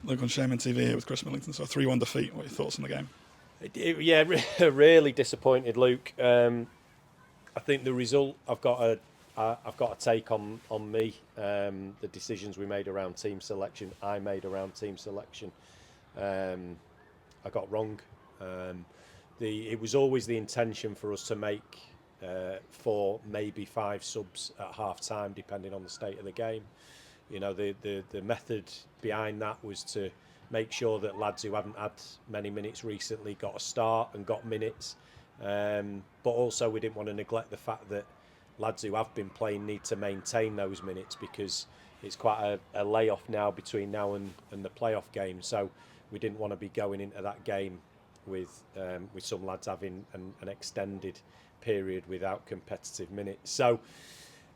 Luke on Shaman TV here with Chris Millington. So a 3-1 defeat. What are your thoughts on the game? Yeah, really disappointed, Luke. I think the result I've got a take on me. The decisions we made around team selection, I made around team selection. I got wrong. It was always the intention for us to make 4, maybe 5 subs at half time, depending on the state of the game. You know, the method behind that was to make sure that lads who hadn't had many minutes recently got a start and got minutes. But also we didn't want to neglect the fact that lads who have been playing need to maintain those minutes, because it's quite a layoff now between now and the playoff game. So we didn't want to be going into that game with some lads having an extended period without competitive minutes. So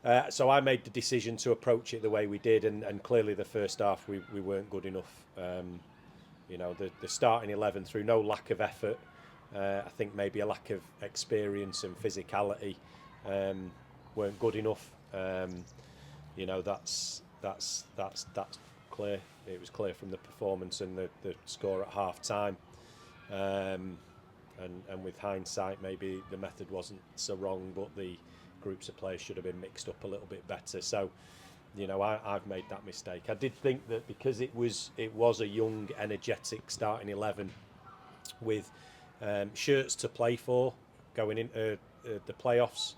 I made the decision to approach it the way we did, and clearly the first half we weren't good enough. The starting 11, through no lack of effort, I think maybe a lack of experience and physicality, weren't good enough. That's clear. It was clear from the performance and the score at half time. And with hindsight, maybe the method wasn't so wrong, but the groups of players should have been mixed up a little bit better. So, I've made that mistake. I did think that because it was a young, energetic starting 11 with shirts to play for going into the playoffs,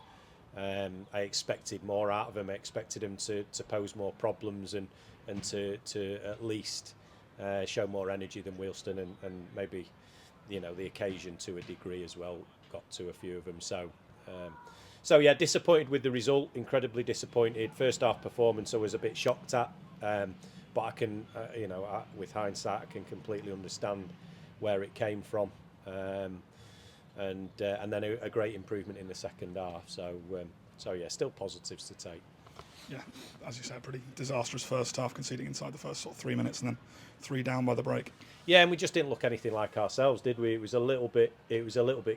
I expected more out of them. I expected them to pose more problems and to at least show more energy than Wealdstone, and maybe the occasion to a degree as well got to a few of them. So yeah, disappointed with the result, incredibly disappointed. First half performance I was a bit shocked at, but I can, with hindsight, I can completely understand where it came from, and then a great improvement in the second half. So yeah, still positives to take. Yeah, as you said, pretty disastrous first half, conceding inside the first 3 minutes and then 3 down by the break. Yeah, and we just didn't look anything like ourselves, did we? It was a little bit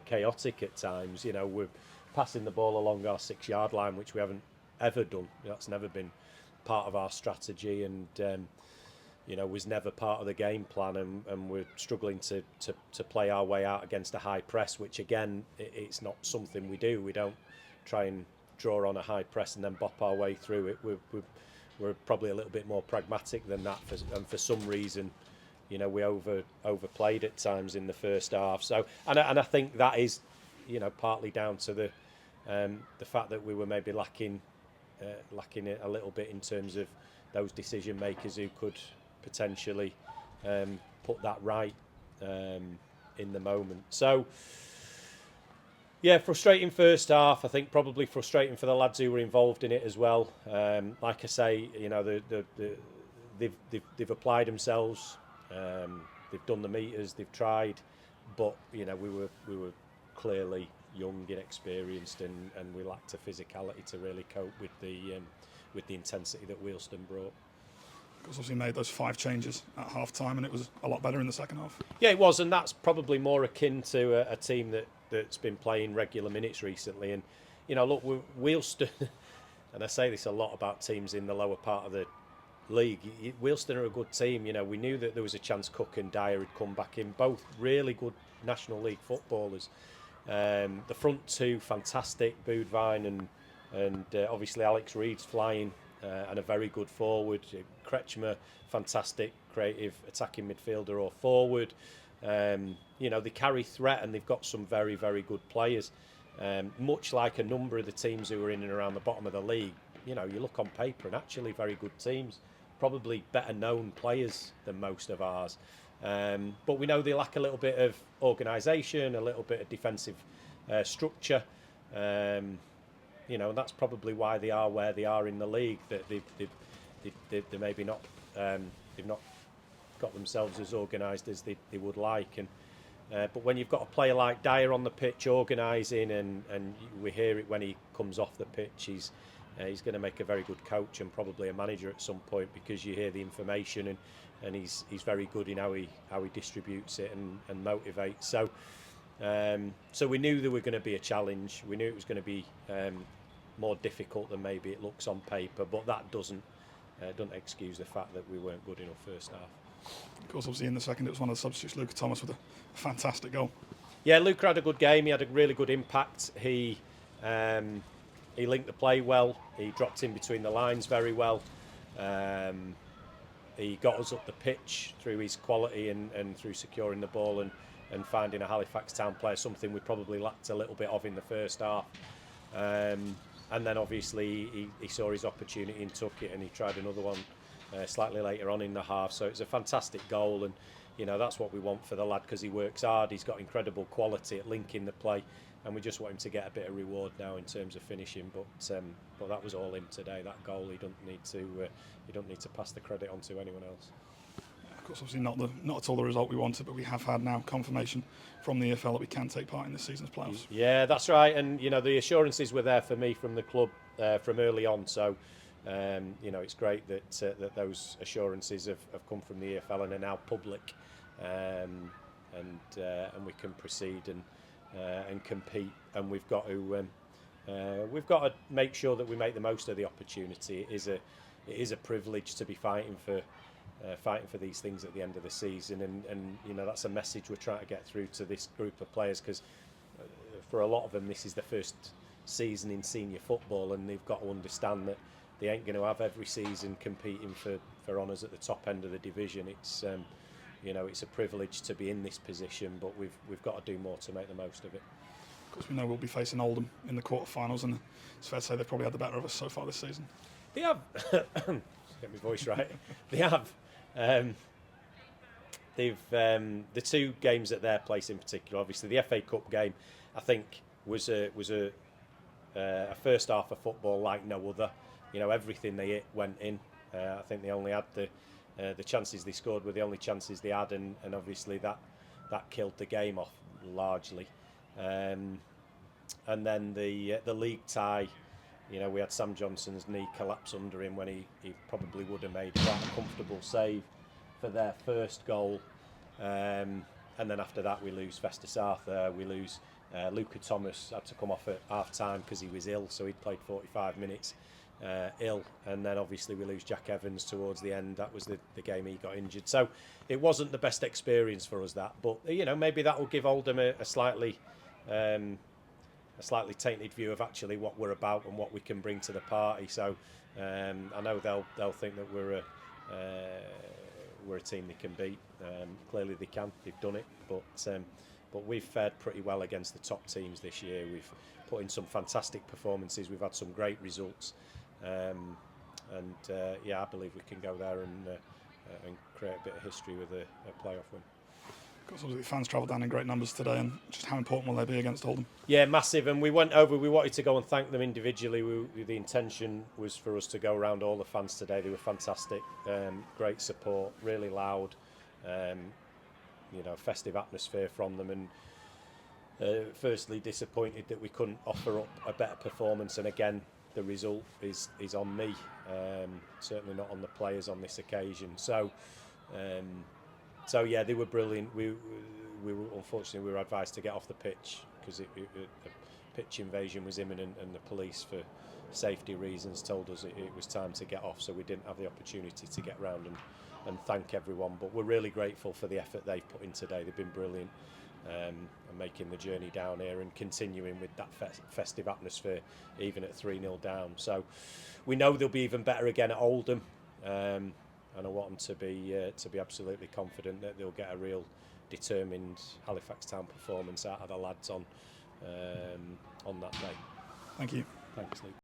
chaotic at times. We're passing the ball along our 6-yard line, which we haven't ever done. That's never been part of our strategy, and was never part of the game plan. And we're struggling to play our way out against a high press, which again, it's not something we do. We don't try and draw on a high press and then bop our way through it. We're probably a little bit more pragmatic than that, and for some reason, we overplayed at times in the first half. So, and I think that is, partly down to the fact that we were maybe lacking a little bit in terms of those decision makers who could potentially put that right in the moment. So, yeah, frustrating first half. I think probably frustrating for the lads who were involved in it as well. Like I say, they've applied themselves. They've done the meters. They've tried, but we were clearly young, inexperienced, and we lacked the physicality to really cope with the intensity that Wealdstone brought. Because obviously made those 5 changes at half time, and it was a lot better in the second half. Yeah, it was, and that's probably more akin to a team that's been playing regular minutes recently. And look, Wealdstone, and I say this a lot about teams in the lower part of the league. Wealdstone are a good team. We knew that there was a chance Cook and Dyer had come back in, both really good National League footballers. The front 2 fantastic, Boudvine and obviously Alex Reed's flying, and a very good forward. Kretschmer, fantastic, creative attacking midfielder or forward. They carry threat, and they've got some very, very good players. Much like a number of the teams who are in and around the bottom of the league, you look on paper and actually very good teams, probably better known players than most of ours. But we know they lack a little bit of organisation, a little bit of defensive structure. And that's probably why they are where they are in the league. That they maybe not, they've not got themselves as organised as they would like. And but when you've got a player like Dyer on the pitch organising, and we hear it when he comes off the pitch, he's going to make a very good coach and probably a manager at some point, because you hear the information, and he's very good in how he distributes it and motivates. So we knew there were going to be a challenge. We knew it was going to be more difficult than maybe it looks on paper, but that doesn't excuse the fact that we weren't good enough first half. Of course, obviously in the second, it was one of the substitutes, Luca Thomas, with a fantastic goal. Yeah, Luca had a good game. He had a really good impact. He linked the play well. He dropped in between the lines very well. He got us up the pitch through his quality and through securing the ball and finding a Halifax Town player, something we probably lacked a little bit of in the first half. And then obviously he saw his opportunity and took it, and he tried another one slightly later on in the half. So it's a fantastic goal, and you know that's what we want for the lad, because he works hard. He's got incredible quality at linking the play, and we just want him to get a bit of reward now in terms of finishing. But that was all him today. That goal, he don't need to pass the credit on to anyone else. Of course, obviously not at all the result we wanted, but we have had now confirmation from the EFL that we can take part in this season's playoffs. Yeah, that's right. And you know the assurances were there for me from the club from early on. So you know it's great that those assurances have come from the EFL and are now public, and we can proceed and compete. And we've got to make sure that we make the most of the opportunity. It is a privilege to be fighting for these things at the end of the season, and you know that's a message we're trying to get through to this group of players, because for a lot of them this is their first season in senior football, and they've got to understand that they ain't going to have every season competing for honours at the top end of the division. It's you know it's a privilege to be in this position, but we've got to do more to make the most of it. Of course, we know we'll be facing Oldham in the quarterfinals, and it's fair to say they've probably had the better of us so far this season. They have. Get my voice right. They have. The two games at their place in particular, obviously the FA Cup game, I think was a first half of football like no other. You know, everything they hit went in. I think they only had the chances they scored were the only chances they had, and obviously that killed the game off largely. And then the league tie. You know, we had Sam Johnson's knee collapse under him when he probably would have made quite a comfortable save for their first goal. And then after that we lose Festus Arthur, we lose Luca Thomas, had to come off at half-time because he was ill, so he'd played 45 minutes ill. And then obviously we lose Jack Evans towards the end. That was the game he got injured. So it wasn't the best experience for us, that. But, you know, maybe that will give Oldham a slightly tainted view of actually what we're about and what we can bring to the party. So I know they'll think that we're a team they can beat. Clearly they can. They've done it. But we've fared pretty well against the top teams this year. We've put in some fantastic performances. We've had some great results. Yeah, I believe we can go there and create a bit of history with a playoff win. Of course, obviously fans travelled down in great numbers today, and just how important will they be against Oldham? Yeah, massive. And we went over, we wanted to go and thank them individually. The intention was for us to go around all the fans today. They were fantastic, great support, really loud, you know, festive atmosphere from them. And firstly, disappointed that we couldn't offer up a better performance. And again, the result is on me, certainly not on the players on this occasion. So yeah, they were brilliant. We were, unfortunately, we were advised to get off the pitch because the pitch invasion was imminent, and the police, for safety reasons, told us it was time to get off. So we didn't have the opportunity to get round and thank everyone. But we're really grateful for the effort they've put in today. They've been brilliant, and making the journey down here and continuing with that festive atmosphere, even at 3-0 down. So we know they'll be even better again at Oldham. And I want them to be absolutely confident that they'll get a real determined Halifax Town performance out of the lads on that day. Thank you. Thanks, Luke.